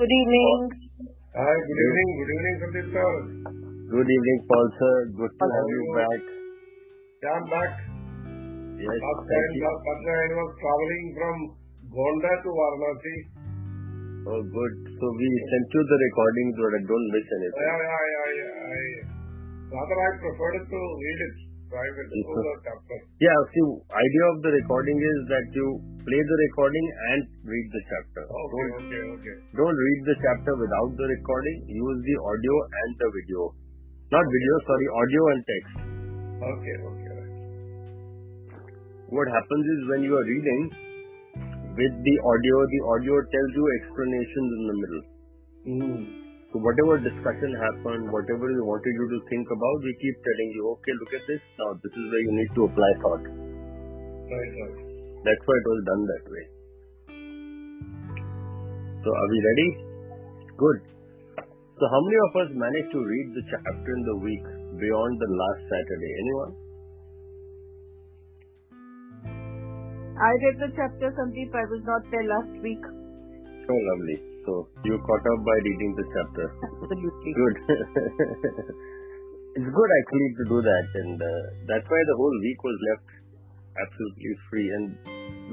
Good evening. Hi, good evening, Sandeep sir. Good evening, Paul sir. Good to have you back. Yeah, I'm back. Yes, last thank time you. I was traveling from Gonda to Varanasi. Oh, good. So we sent you the recordings, but I don't miss anything. Rather, I preferred to read it. So I will go the chapter. Yeah, see, idea of the recording is that you play the recording and read the chapter. Okay. Don't read the chapter without the recording. Use the audio and the video. Not video, sorry, audio and text. Okay. What happens is when you are reading with the audio tells you explanations in the middle. So whatever discussion happened, whatever we wanted you to think about, we keep telling you, okay, look at this. Now this is where you need to apply thought. Right. That's why it was done that way. So are we ready? Good. So how many of us managed to read the chapter in the week beyond the last Saturday? Anyone? I read the chapter, Sandeep. I was not there last week. So lovely. So you caught up by reading the chapter. Absolutely. Good. It's good actually to do that, and that's why the whole week was left absolutely free. And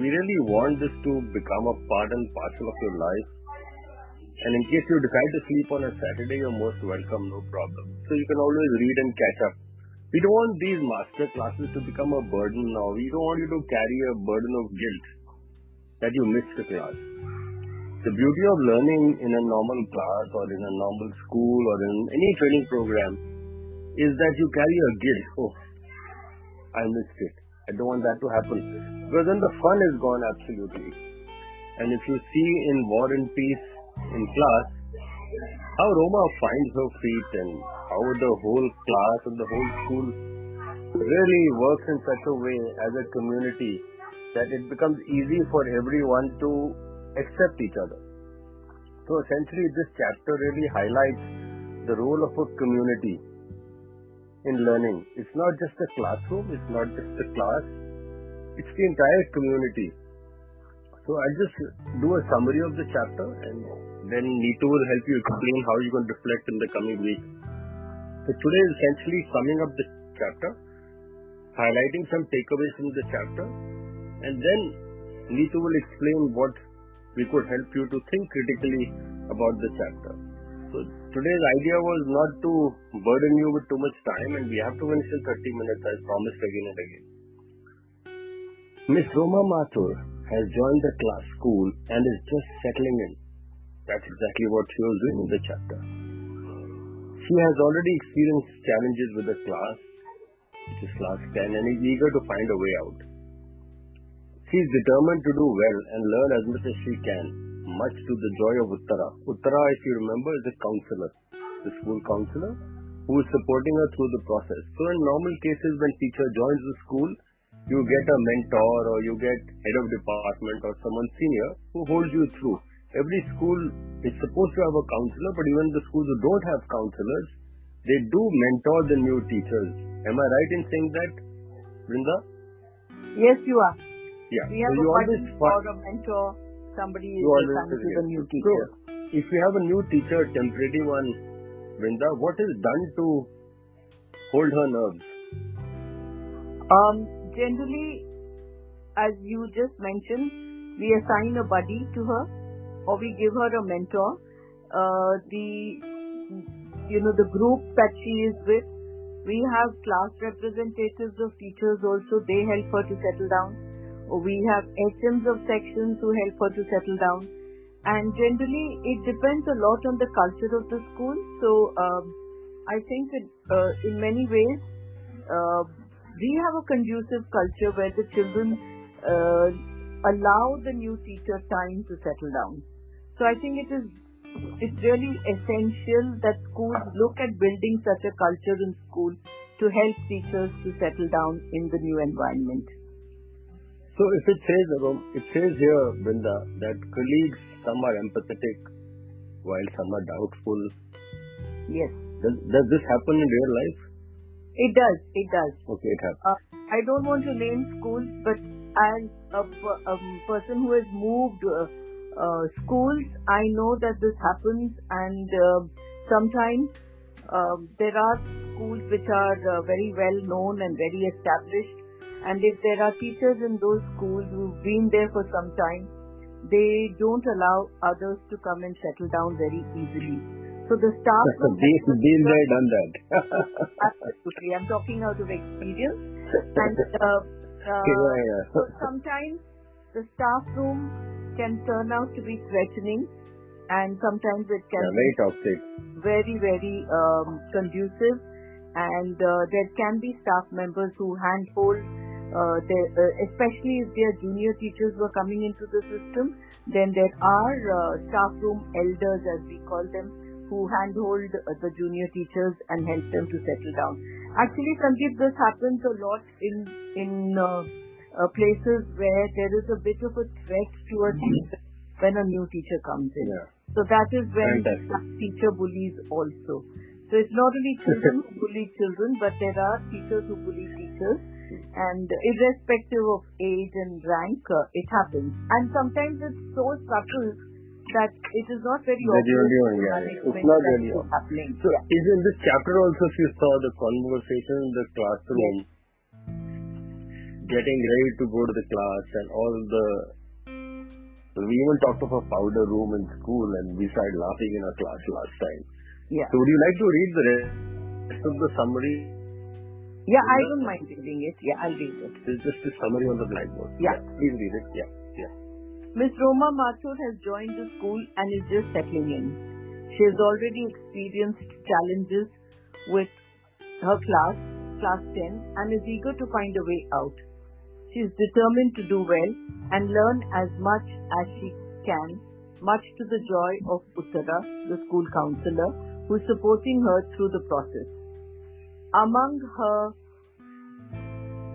we really want this to become a part and parcel of your life. And in case you decide to sleep on a Saturday, you're most welcome, no problem. So you can always read and catch up. We don't want these master classes to become a burden now. We don't want you to carry a burden of guilt that you missed the class. The beauty of learning in a normal class or in a normal school or in any training program is that you carry a guilt. Oh, I missed it. I don't want that to happen. Because then the fun is gone absolutely. And if you see in War and Peace in class, how Roma finds her feet and how the whole class and the whole school really works in such a way as a community that it becomes easy for everyone to accept each other. So essentially this chapter really highlights the role of a community in learning. It's not just a classroom, it's not just a class, it's the entire community. So I'll just do a summary of the chapter and then Neetu will help you explain how you can reflect in the coming week. So today is essentially summing up the chapter, highlighting some takeaways from the chapter, and then Neetu will explain what we could help you to think critically about the chapter. So today's idea was not to burden you with too much time, and we have to finish in 30 minutes as promised again and again. Miss Roma Mathur has joined the class school and is just settling in. That's exactly what she was doing in the chapter. She has already experienced challenges with the class, which is class 10, and is eager to find a way out. She is determined to do well and learn as much as she can, much to the joy of Uttara. Uttara, if you remember, is a counselor, the school counselor, who is supporting her through the process. So in normal cases, when teacher joins the school, you get a mentor or you get head of department or someone senior who holds you through. Every school is supposed to have a counselor, but even the schools who don't have counselors, they do mentor the new teachers. Am I right in saying that, Brinda? Yes, you are. Yeah. We have so a buddy or a mentor. Somebody is assigned to the new teacher. So, if you have a new teacher, temporary one, Brinda, what is done to hold her nerves? Generally, as you just mentioned, we assign a buddy to her, or we give her a mentor. The group that she is with, we have class representatives of teachers also. They help her to settle down. We have HMs of sections who help her to settle down. And generally, it depends a lot on the culture of the school. So, I think that in many ways, we have a conducive culture where the children allow the new teacher time to settle down. So I think it's really essential that schools look at building such a culture in school to help teachers to settle down in the new environment. So if it says here, Brinda, that colleagues, some are empathetic while some are doubtful. Yes. Does this happen in real life? It does. Okay, it happens. I don't want to name schools, but as a person who has moved schools, I know that this happens, and sometimes there are schools which are very well known and very established, and if there are teachers in those schools who've been there for some time, they don't allow others to come and settle down very easily. So the staff... Been there, done that. Absolutely. I'm talking out of experience. And so sometimes the staff room can turn out to be threatening, and sometimes it can very toxic, very, very conducive, and there can be staff members who handhold, especially if they are junior teachers who are coming into the system. Then there are staff room elders, as we call them, who handhold the junior teachers and help them to settle down. Actually, Sandeep, this happens a lot in places where there is a bit of a threat to a teacher when a new teacher comes in. Yeah. So that is when teacher bullies also. So it's not only children who bully children, but there are teachers who bully teachers. And irrespective of age and rank, it happens. And sometimes it's so subtle that it is not very obvious. It's not really happening. So is in this chapter also, if you saw the conversation in the classroom, getting ready to go to the class and all the... We even talked of a powder room in school and we started laughing in our class last time. Yeah. So would you like to read the rest of the summary? Yeah, I don't mind reading it. Yeah, I'll read it. It's just a summary on the blackboard. Yeah. Please read it. Yeah. Miss Roma Mathur has joined the school and is just settling in. She has already experienced challenges with her class 10, and is eager to find a way out. She is determined to do well and learn as much as she can, much to the joy of Uttara, the school counsellor, who is supporting her through the process. Among her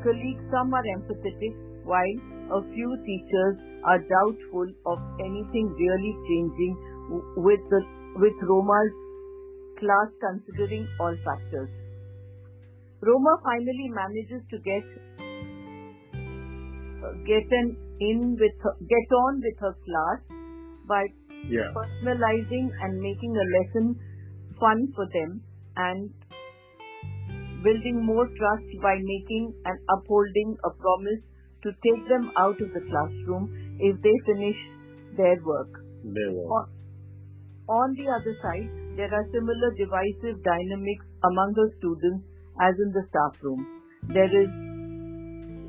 colleagues, some are empathetic, while a few teachers are doubtful of anything really changing with Roma's class, considering all factors. Roma finally manages to get on with her class by personalizing and making a lesson fun for them, and building more trust by making and upholding a promise to take them out of the classroom if they finish their work. On the other side, there are similar divisive dynamics among the students as in the staff room. There is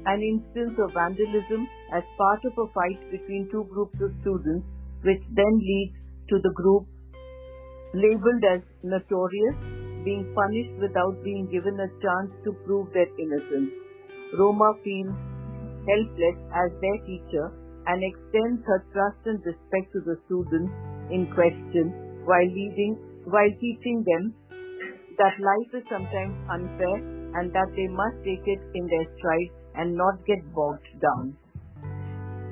an instance of vandalism as part of a fight between two groups of students, which then leads to the group labelled as notorious being punished without being given a chance to prove their innocence. Roma feels helpless as their teacher and extends her trust and respect to the students in question while teaching them that life is sometimes unfair and that they must take it in their stride and not get bogged down.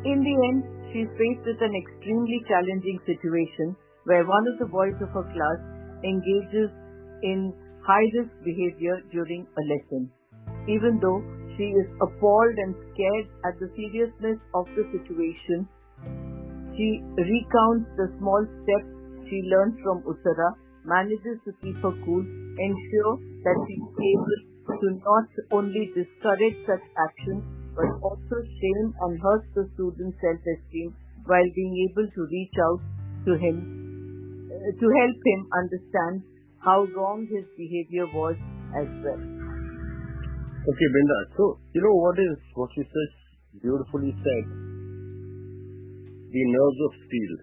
In the end, she is faced with an extremely challenging situation where one of the boys of her class engages in high-risk behaviour during a lesson. Even though she is appalled and scared at the seriousness of the situation, she recounts the small steps she learned from Uttara, manages to keep her cool, ensure that she is able to not only discourage such actions but also shame and hurt the student's self-esteem while being able to reach out to him to help him understand how wrong his behavior was as well. Okay, Brinda. So, what you said, beautifully said, the nerves of steel.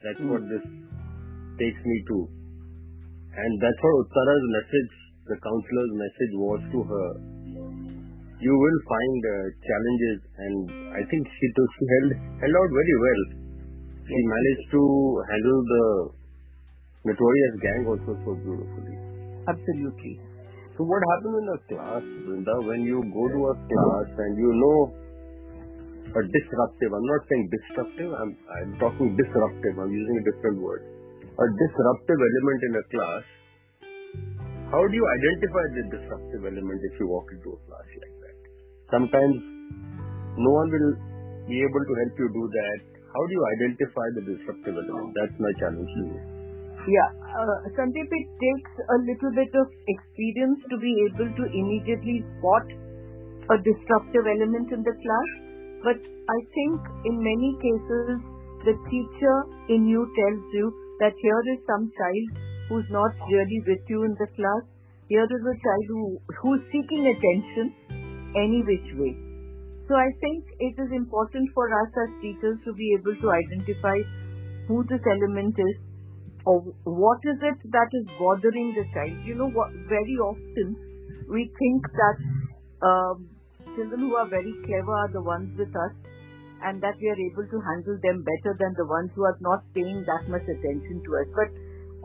That's what this takes me to. And that's what Uttara's message, the counselor's message was to her. You will find challenges, and I think she held out very well. She managed to handle the notorious gang also so beautifully. Absolutely. So what happens in a class, Brinda, when you go to a class and a disruptive, I'm not saying destructive, I'm talking disruptive, I'm using a different word. A disruptive element in a class, how do you identify the disruptive element if you walk into a class like that? Sometimes no one will be able to help you do that. how do you identify the disruptive element? That's my challenge to you. Yeah, Sandeep, it takes a little bit of experience to be able to immediately spot a disruptive element in the class. But I think in many cases, the teacher in you tells you that here is some child who's not really with you in the class. Here is a child who's seeking attention any which way. So I think it is important for us as teachers to be able to identify who this element is, or what is it that is bothering the child. You know, very often we think that children who are very clever are the ones with us, and that we are able to handle them better than the ones who are not paying that much attention to us. But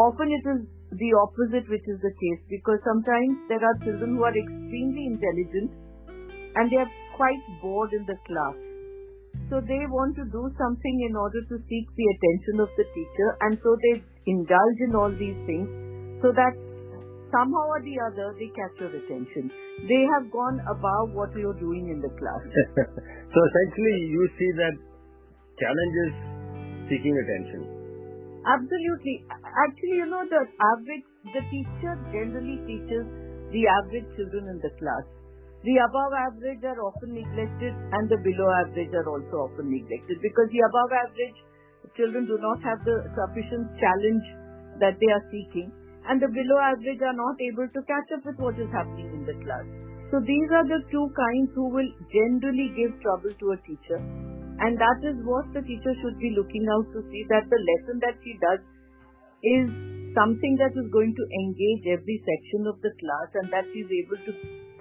often it is the opposite which is the case, because sometimes there are children who are extremely intelligent and they are quite bored in the class. So they want to do something in order to seek the attention of the teacher, and so they indulge in all these things so that somehow or the other they catch your attention. They have gone above what you're doing in the class. So essentially you see that challenge is seeking attention. Absolutely. Actually, you know, the teacher generally teaches the average children in the class. The above average are often neglected, and the below average are also often neglected, because the above average children do not have the sufficient challenge that they are seeking, and the below average are not able to catch up with what is happening in the class. So these are the two kinds who will generally give trouble to a teacher, and that is what the teacher should be looking out to see, that the lesson that she does is something that is going to engage every section of the class, and that she is able to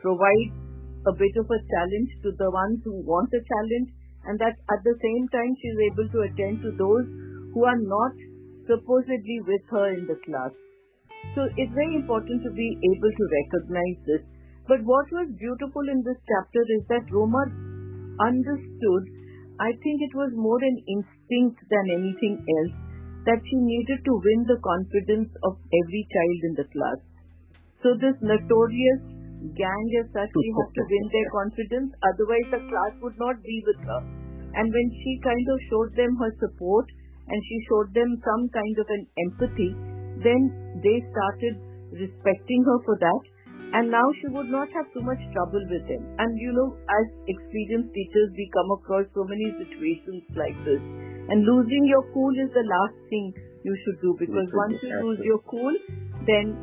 provide a bit of a challenge to the ones who want a challenge, and that at the same time she is able to attend to those who are not supposedly with her in the class. So it's very important to be able to recognize this. But what was beautiful in this chapter is that Roma understood, I think it was more an instinct than anything else, that she needed to win the confidence of every child in the class. So this notorious gang as such, she had to win their confidence, otherwise the class would not be with her. And when she kind of showed them her support and she showed them some kind of an empathy, then they started respecting her for that, and now she would not have too much trouble with them. And you know, as experienced teachers, we come across so many situations like this, and losing your cool is the last thing you should do, because once you lose your cool, then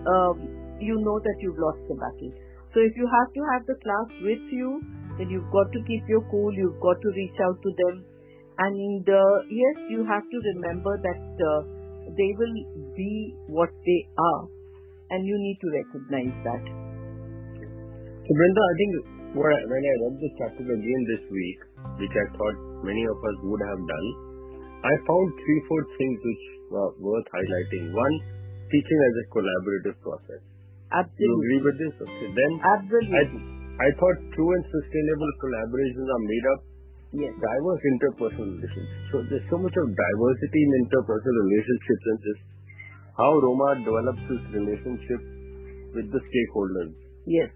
you know that you've lost the battle. So if you have to have the class with you, then you've got to keep your cool, you've got to reach out to them, and yes, you have to remember that they will be what they are, and you need to recognize that. So Brinda, I think when I read this chapter again this week, which I thought many of us would have done, I found 3-4 things which were worth highlighting. One, teaching as a collaborative process. Absolutely. You agree with this? Okay. Then absolutely. I thought true and sustainable collaborations are made up diverse interpersonal relationships. So there's so much of diversity in interpersonal relationships, and just how Roma develops this relationship with the stakeholders. Yes.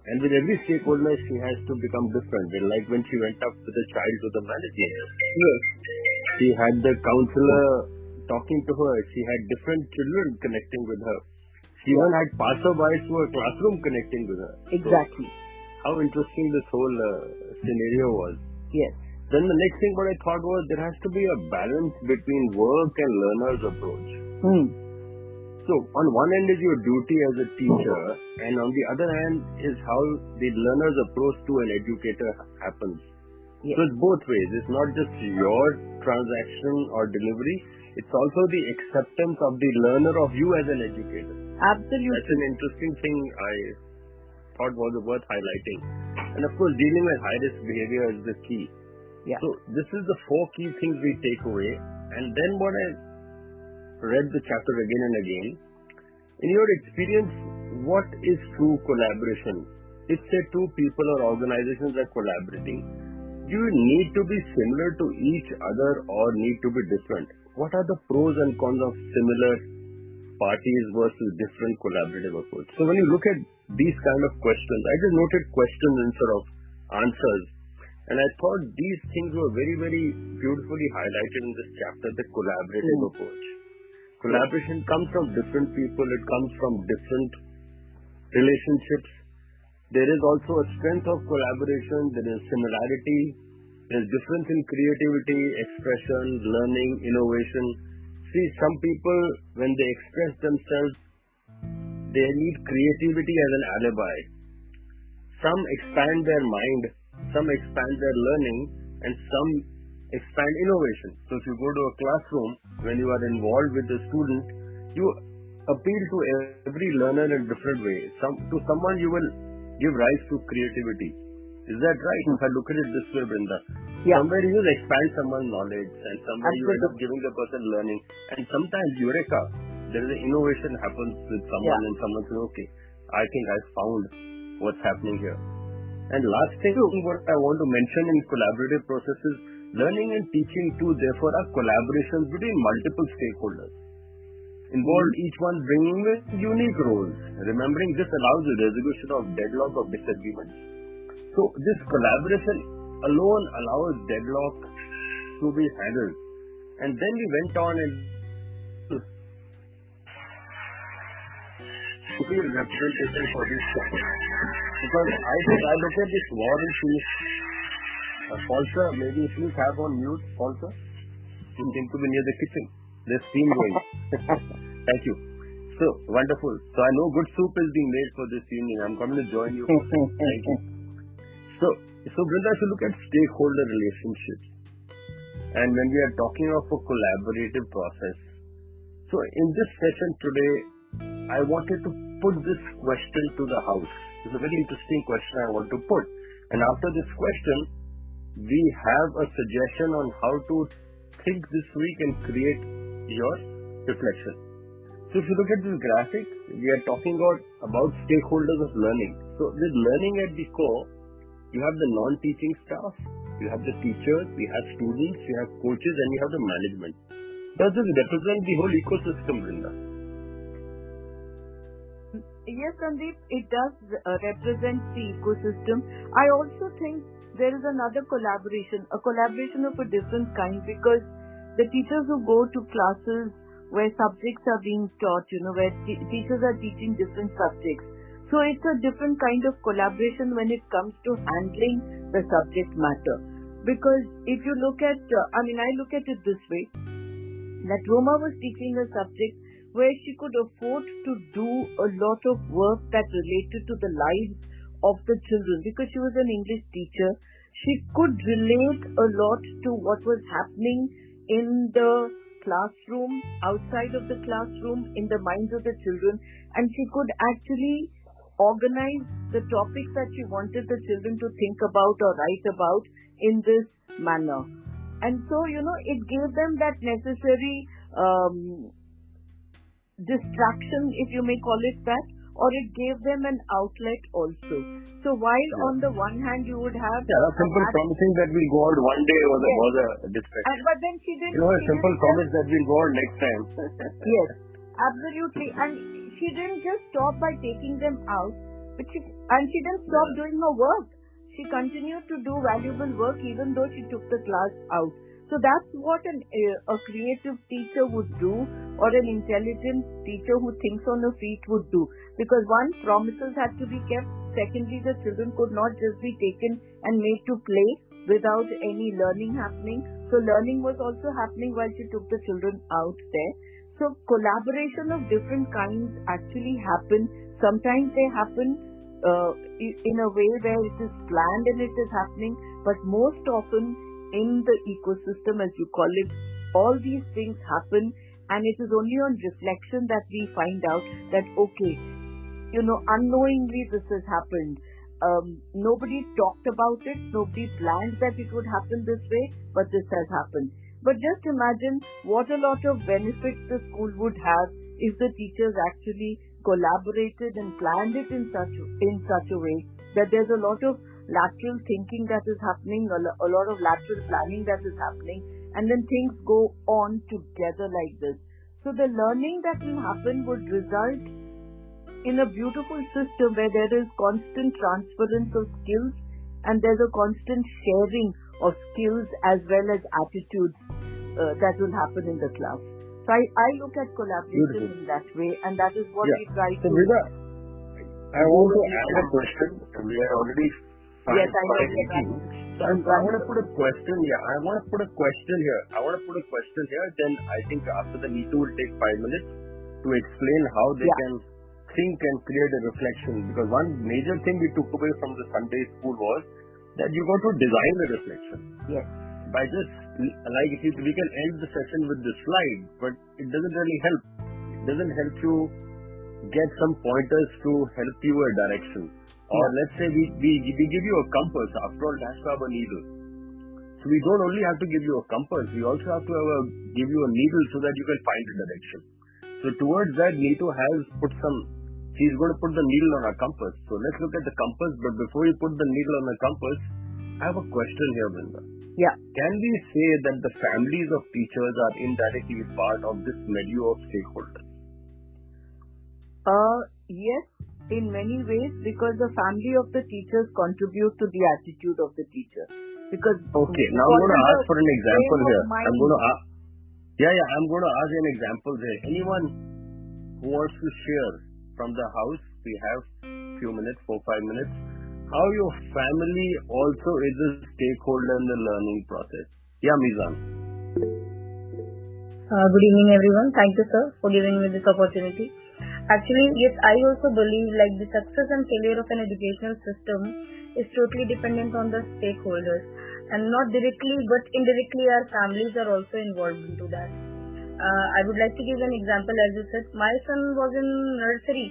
And with every stakeholder, she has to become different. And like when she went up with the child to the manager, yes, she had the counselor talking to her. She had different children connecting with her. She even had passerbys to her classroom connecting with her. Exactly. So, how interesting this whole scenario was. Yes. Then the next thing what I thought was there has to be a balance between work and learner's approach. So on one end is your duty as a teacher, and on the other hand is how the learner's approach to an educator happens. Yes. So it's both ways. It's not just your transaction or delivery, it's also the acceptance of the learner of you as an educator. Absolutely. That's an interesting thing I thought was worth highlighting. And of course, dealing with high-risk behavior is the key. Yeah. So this is the 4 key things we take away. And then what I read the chapter again and again, in your experience, what is true collaboration? If say 2 people or organizations are collaborating, do you need to be similar to each other or need to be different? What are the pros and cons of similar parties versus different collaborative approach? So when you look at these kind of questions, I just noted questions instead of answers. And I thought these things were very, very beautifully highlighted in this chapter, the collaborative approach. Collaboration comes from different people, it comes from different relationships. There is also a strength of collaboration, there is similarity, there is difference in creativity, expression, learning, innovation. See, some people, when they express themselves, they need creativity as an alibi. Some expand their mind, some expand their learning, and some expand innovation. So if you go to a classroom, when you are involved with the student, you appeal to every learner in a different way. To someone you will give rise to creativity. Is that right? If I look at it this way, Brinda. Yeah. Somewhere you will expand someone's knowledge, and somewhere you end up giving the person learning. And sometimes, eureka, there is an innovation happens with someone, and someone says, okay, I think I found what's happening here. And last thing, what I want to mention in collaborative processes, learning and teaching too, therefore, are collaborations between multiple stakeholders. Involved, each one bringing with unique roles. Remembering this allows the resolution of deadlock of disagreements. So this collaboration alone allows deadlock to be handled. And then we went on and to be representation for this topic. Because I think I look at this war and peace. Falsa, maybe please have on mute, Falsa. You seem to be near the kitchen. There's steam going. Thank you. So, wonderful. So, I know good soup is being made for this evening. I'm coming to join you. Thank you. So Brinda, if you look at stakeholder relationships, and when we are talking of a collaborative process, so in this session today, I wanted to put this question to the house. It's a very interesting question I want to put. And after this question, we have a suggestion on how to think this week and create your reflection. So if you look at this graphic, we are talking about stakeholders of learning. So with learning at the core, you have the non-teaching staff, you have the teachers, you have students, you have coaches, and you have the management. Does this represent the whole ecosystem, Brinda? Yes, Sandeep, it does represent the ecosystem. I also think there is another collaboration, a collaboration of a different kind, because the teachers who go to classes where subjects are being taught, where teachers are teaching different subjects. So it's a different kind of collaboration when it comes to handling the subject matter. Because if you look at, I look at it this way, that Roma was teaching a subject where she could afford to do a lot of work that related to the lives of the children. Because she was an English teacher, she could relate a lot to what was happening in the classroom, outside of the classroom, in the minds of the children, and she could actually organize the topics that she wanted the children to think about or write about in this manner. And so, it gave them that necessary distraction, if you may call it that, or it gave them an outlet also. So while on the one hand you would have simple promising that we'll go out one day was a distraction. But then she didn't. A simple promise that we'll go out next time. Yes, absolutely. And she didn't just stop by taking them out, but she didn't stop doing her work. She continued to do valuable work even though she took the class out. So that's what a creative teacher would do, or an intelligent teacher who thinks on her feet would do. Because one, promises had to be kept. Secondly, the children could not just be taken and made to play without any learning happening. So learning was also happening while she took the children out there. So collaboration of different kinds actually happen. Sometimes they happen in a way where it is planned and it is happening, but most often in the ecosystem, as you call it, all these things happen, and it is only on reflection that we find out that, okay, unknowingly this has happened. Nobody talked about it, nobody planned that it would happen this way, but this has happened. But just imagine what a lot of benefits the school would have if the teachers actually collaborated and planned it in such a way that there's a lot of lateral thinking that is happening, a lot of lateral planning that is happening, and then things go on together like this. So the learning that will happen would result in a beautiful system where there is constant transference of skills and there's a constant sharing of skills as well as attitudes that will happen in the class. So I look at collaboration in that way, and that is what we try to. Brinda, I want to add a question. We are already. Yes, I know. So I want to put a question. I want to put a question here. Then I think after the Neetu will take 5 minutes to explain how they can think and create a reflection. Because one major thing we took away from the Sunday school was that you got to design a reflection. Yes. By just we can end the session with this slide, but it doesn't really help. It doesn't help you get some pointers to help you a direction. Or let's say we give you a compass. After all, that's our needle. So we don't only have to give you a compass, we also have to give you a needle so that you can find a direction. So towards that, Neetu has she's going to put the needle on our compass. So let's look at the compass, but before you put the needle on the compass, I have a question here, Brinda. Yeah. Can we say that the families of teachers are indirectly part of this milieu of stakeholders? Yes, in many ways, because the family of the teachers contribute to the attitude of the teacher. Because okay, now I'm going to ask for an example here. I'm going to ask. I'm going to ask an example here. Anyone who wants to share from the house, we have few minutes, 4-5 minutes, how your family also is a stakeholder in the learning process. Yeah, Mizan. Good evening, everyone. Thank you, sir, for giving me this opportunity. Actually, yes, I also believe the success and failure of an educational system is totally dependent on the stakeholders, and not directly but indirectly our families are also involved into that. I would like to give an example. As you said, my son was in nursery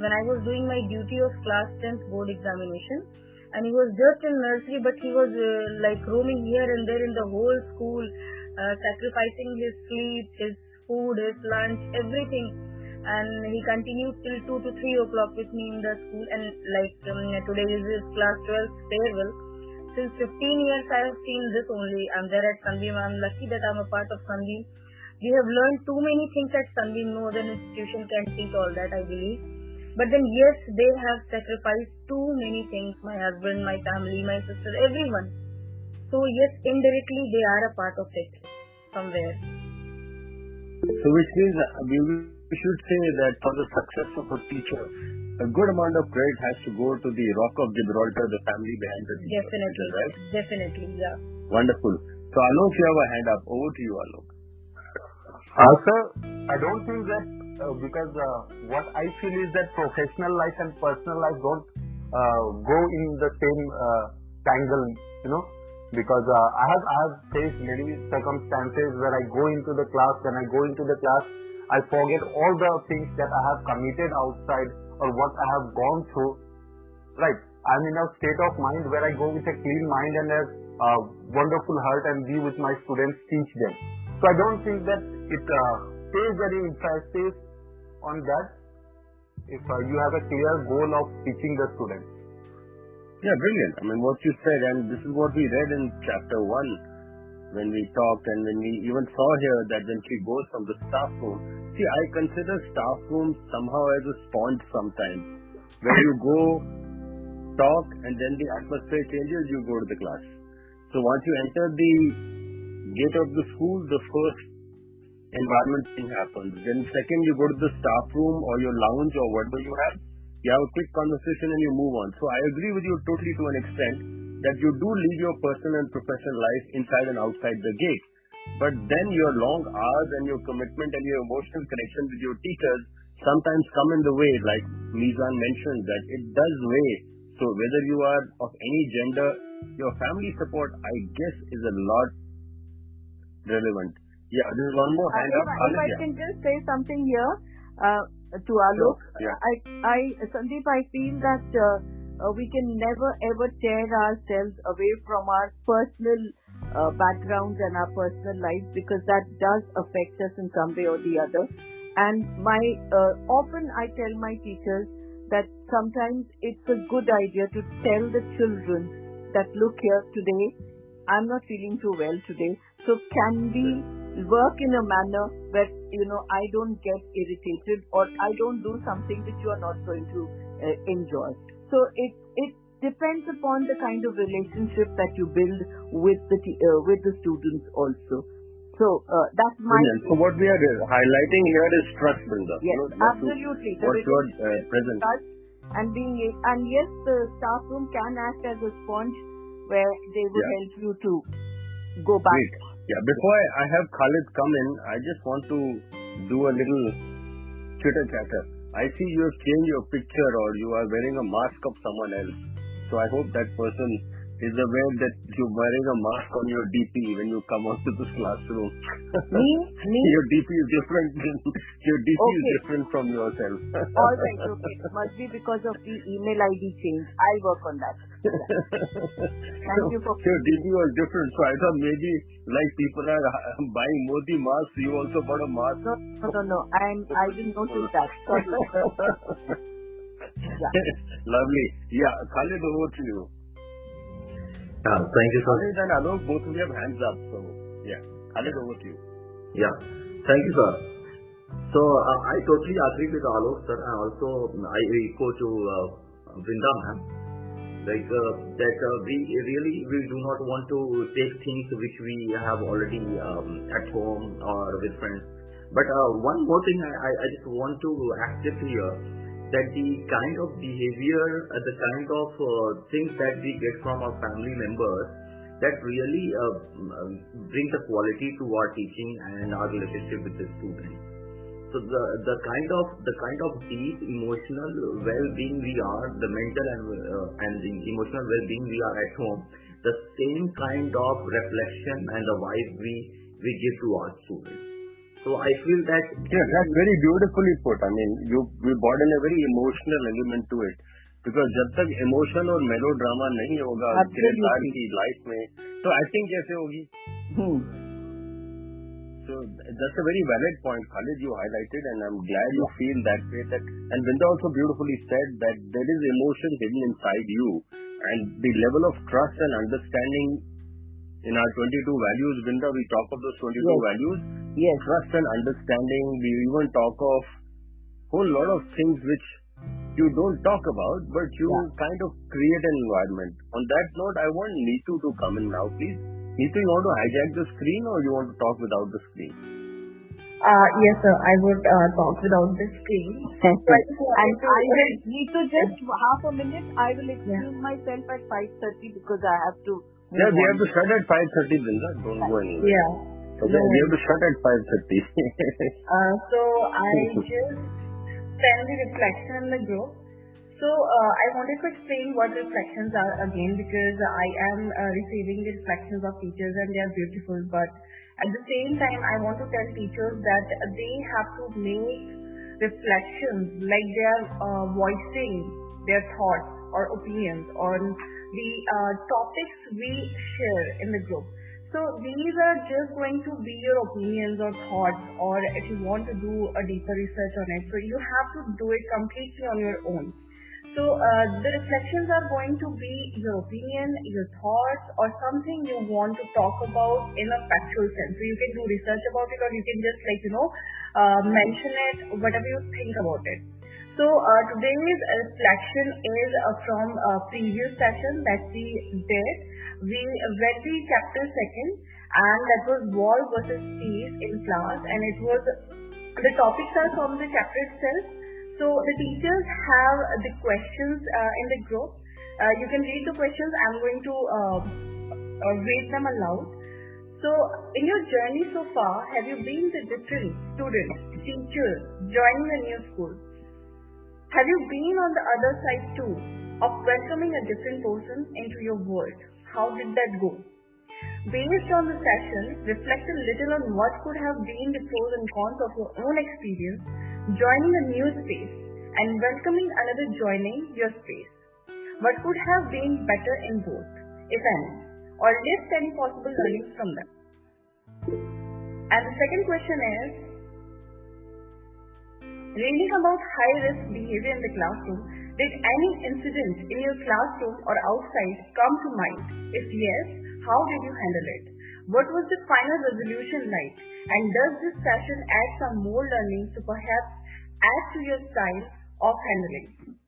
when I was doing my duty of class 10th board examination, and he was just in nursery, but he was roaming here and there in the whole school, sacrificing his sleep, his food, his lunch, everything. And he continued till 2 to 3 o'clock with me in the school. And today is his class 12th farewell. Since 15 years I have seen this only. I'm there at Sandeep. I'm lucky that I'm a part of Sandeep. We have learned too many things at Sandeep. No other institution can teach all that, I believe. But then yes, they have sacrificed too many things. My husband, my family, my sister, everyone. So yes, indirectly they are a part of it somewhere. So which means we should say that for the success of a teacher, a good amount of credit has to go to the Rock of Gibraltar, the family behind the teacher. Definitely, right? Definitely, yeah. Wonderful. So Alok, you have a hand up. Over to you, Alok. Sir, I don't think that because what I feel is that professional life and personal life don't go in the same tangle, because I have faced many circumstances where I go into the class. When I go into the class, I forget all the things that I have committed outside or what I have gone through. Right. I'm in a state of mind where I go with a clean mind and a wonderful heart and be with my students, teach them. So I don't think that it pays very emphasis on that if you have a clear goal of teaching the students. Yeah, brilliant. I mean, what you said, and this is what we read in chapter 1. When we talked and when we even saw here that when she goes from the staff room, see, I consider staff rooms somehow as a sponge sometimes, where you go, talk, and then the atmosphere changes, you go to the class. So once you enter the gate of the school, the first environment thing happens. Then second, you go to the staff room or your lounge or whatever you have a quick conversation and you move on. So I agree with you totally to an extent that you do live your personal and professional life inside and outside the gate. But then your long hours and your commitment and your emotional connection with your teachers sometimes come in the way, like Mizan mentioned, that it does weigh. So whether you are of any gender, your family support, I guess, is a lot relevant. Yeah, there's one more hand up. If I can just say something here to Alok. Sure. Yeah. Sandeep, I feel that we can never ever tear ourselves away from our personal backgrounds and our personal lives, because that does affect us in some way or the other. And often I tell my teachers that sometimes it's a good idea to tell the children that, look here, today I'm not feeling too well today, so can we work in a manner where I don't get irritated or I don't do something which you are not going to enjoy. So it depends upon the kind of relationship that you build with the students also. So that's my. Brilliant. So what we are highlighting here is trust, Brinda. Yes, absolutely. What's your present? Trust and yes, the staff room can act as a sponge where they would help you to go back. Great. Yeah. Before I have Khalid come in, I just want to do a little chitter chatter. I see you have changed your picture, or you are wearing a mask of someone else. So I hope that person is aware that you're wearing a mask on your DP when you come out to this classroom. Me? Your DP is different. Your DP is different from yourself. All right, okay. Must be because of the email ID change. I'll work on that. Thank you for. Your DP was different, so I thought maybe like people are buying Modi masks, you also bought a mask. No. I didn't notice that. Sorry. Lovely. Yeah, Khalid, over to you. Thank you, sir. Khalid and Alok, both of you have hands up. So, yeah. Khalid, over to you. Yeah. Thank you, sir. So, I totally agree with Alok, sir. And also, I echo to Brinda, ma'am. Like, that we do not want to take things which we have already at home or with friends. But one more thing I just want to accept here, that the kind of behavior, the kind of things that we get from our family members, that really bring the quality to our teaching and our relationship with the students. So the kind of deep emotional well-being we are, the mental and the emotional well-being we are at home, the same kind of reflection and the vibe we give to our students. So I feel that that's very beautifully put. I mean, we brought in a very emotional element to it, because जब तक emotion और melodrama नहीं होगा किरदार की life में, तो acting कैसे होगी? So that's a very valid point, Khalid, you highlighted, and I'm glad you feel that way. And Brinda also beautifully said that there is emotion hidden inside you, and the level of trust and understanding in our 22 values, Brinda, we talk of those 22 values. Yes. Trust and understanding. We even talk of whole lot of things which you don't talk about, but you kind of create an environment. On that note, I want Neetu to come in now, please. Neetu, you want to hijack the screen, or you want to talk without the screen? Yes, sir. I would talk without the screen. And I will need to just half a minute. I will excuse myself at 5:30 because I have to. Yeah, we have to start at 5:30, Brinda. Don't go anywhere. Yeah. Okay, we have to start at 5:30. So I just send the reflection in the group. So I wanted to explain what reflections are again, because I am receiving the reflections of teachers and they are beautiful, but at the same time I want to tell teachers that they have to make reflections like they are voicing their thoughts or opinions on the topics we share in the group. So these are just going to be your opinions or thoughts, or if you want to do a deeper research on it, so you have to do it completely on your own. So the reflections are going to be your opinion, your thoughts, or something you want to talk about in a factual sense. So you can do research about it, or you can just mention it, whatever you think about it. So today's reflection is from a previous session that we did. We read the chapter 2nd, and that was war versus peace in class, and it was the topics are from the chapter itself. So the teachers have the questions in the group. You can read the questions. I'm going to read them aloud. So in your journey so far, have you been the different students, teachers, joining a new school? Have you been on the other side too, of welcoming a different person into your world? How did that go? Based on the session, reflect a little on what could have been the pros and cons of your own experience joining a new space and welcoming another joining your space. What could have been better in both, if any, or list any possible learnings from them? And the second question is, reading about high-risk behavior in the classroom, did any incident in your classroom or outside come to mind? If yes, how did you handle it? What was the final resolution like? And does this session add some more learning to perhaps add to your style of handling?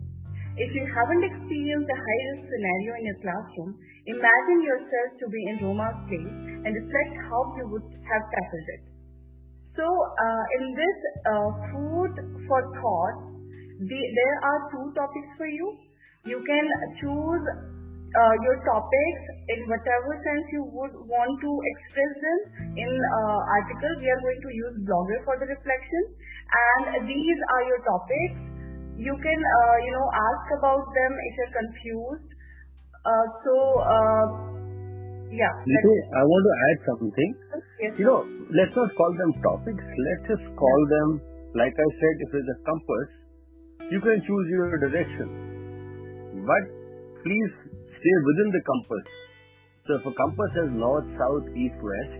If you haven't experienced a high-risk scenario in your classroom, imagine yourself to be in Roma's place and reflect how you would have tackled it. So, in this food for thought, there are two topics for you. You can choose your topics in whatever sense you would want to express them. In article, we are going to use Blogger for the reflection, and these are your topics. You can ask about them if you're confused. Yeah. I want to add something. Yes. Let's not call them topics. Let's just call them, like I said, if it's a compass, you can choose your direction. But please stay within the compass. So if a compass has north, south, east, west,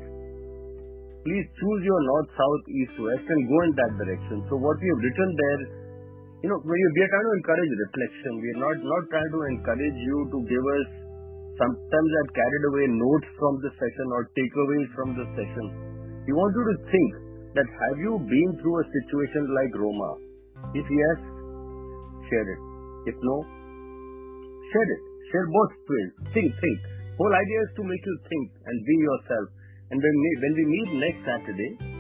please choose your north, south, east, west and go in that direction. So what we have written there, we are trying to encourage reflection. We are not trying to encourage you to give us sometimes I've carried away notes from the session or takeaways from the session. We want you to think that have you been through a situation like Roma? If yes, share it. If no, share it. Share both ways. Think. Whole idea is to make you think and be yourself. And when we meet next Saturday,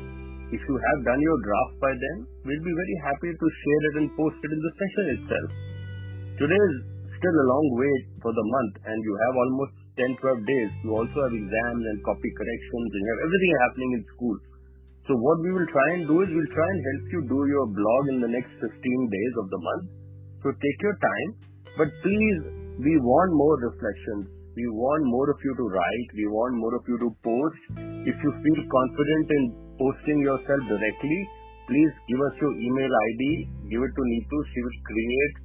if you have done your draft by then, we'll be very happy to share it and post it in the session itself. Today is still a long way for the month and you have almost 10-12 days. You also have exams and copy corrections and you have everything happening in school. So what we will try and do is we'll try and help you do your blog in the next 15 days of the month. So take your time, but please, we want more reflections. We want more of you to write. We want more of you to post. If you feel confident in posting yourself directly, please give us your email ID. Give it to Neetu. She will create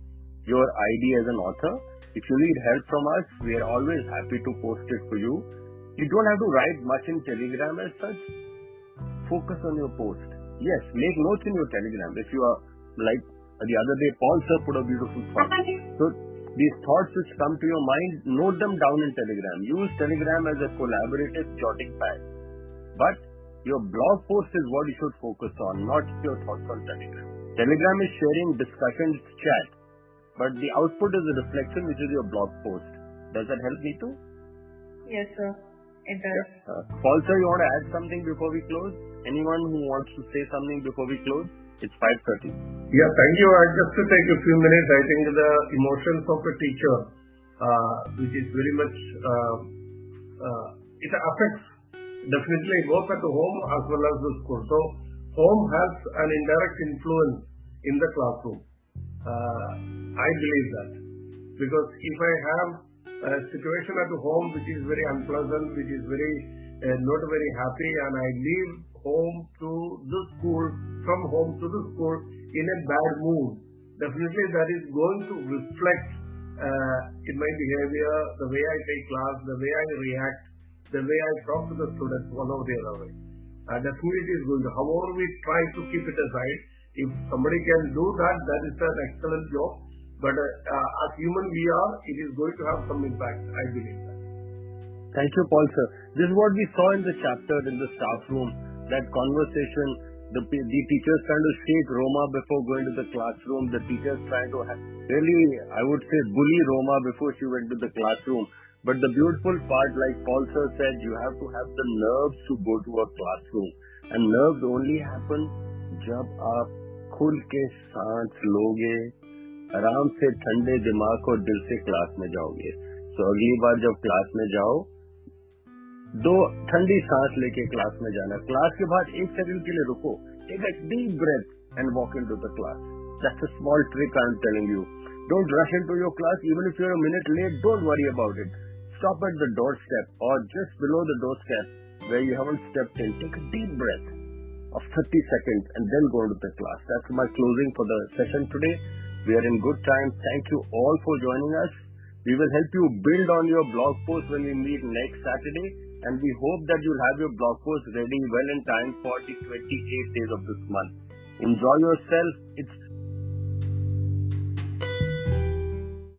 your ID as an author. If you need help from us, we are always happy to post it for you. You don't have to write much in Telegram as such. Focus on your post. Yes, make notes in your Telegram. If you are like the other day, Paul sir put a beautiful thought. So these thoughts which come to your mind, note them down in Telegram. Use Telegram as a collaborative jotting pad. But your blog post is what you should focus on, not your thoughts on Telegram. Telegram is sharing, discussions, chat. But the output is a reflection, which is your blog post. Does that help me too? Yes, sir. It does. Paul sir, you want to add something before we close? Anyone who wants to say something before we close? It's 5:30. Yeah, thank you. Just to take a few minutes, I think the emotions of a teacher, which is very much, it affects definitely both at home as well as the school. So home has an indirect influence in the classroom. I believe that, because if I have a situation at home which is very unpleasant, which is very not very happy, and I leave home to the school, from home to the school in a bad mood, definitely that is going to reflect in my behavior, the way I take class, the way I react, the way I talk to the students, one or the other way. Definitely it is going to, however we try to keep it aside, if somebody can do that, that is an excellent job. But as human we are, it is going to have some impact, I believe that. Thank you, Paul sir. This is what we saw in the chapter in the staff room, that conversation, the teachers trying to shake Roma before going to the classroom, the teachers trying to really, I would say, bully Roma before she went to the classroom. But the beautiful part, like Paul sir said, you have to have the nerves to go to a classroom. And nerves only happen जब आप खुल के सांस लोगे, आराम से ठंडे दिमाग और दिल से क्लास में जाओगे. तो अगली बार जब क्लास में जाओ, दो ठंडी सांस लेके क्लास में जाना. क्लास के बाद 1 सेकंड के लिए रुको, take a deep breath and walk into the class. That's a small trick I'm telling you. Don't rush into your class. Even if you're a minute late, don't worry about it. Stop at the doorstep or just below the doorstep where you haven't stepped in. Take a deep breath of 30 seconds and then go into the class. That's my closing for the session today. We are in good time. Thank you all for joining us. We will help you build on your blog post when we meet next Saturday, and we hope that you'll have your blog post ready well in time for the 28 days of this month. Enjoy yourself. It's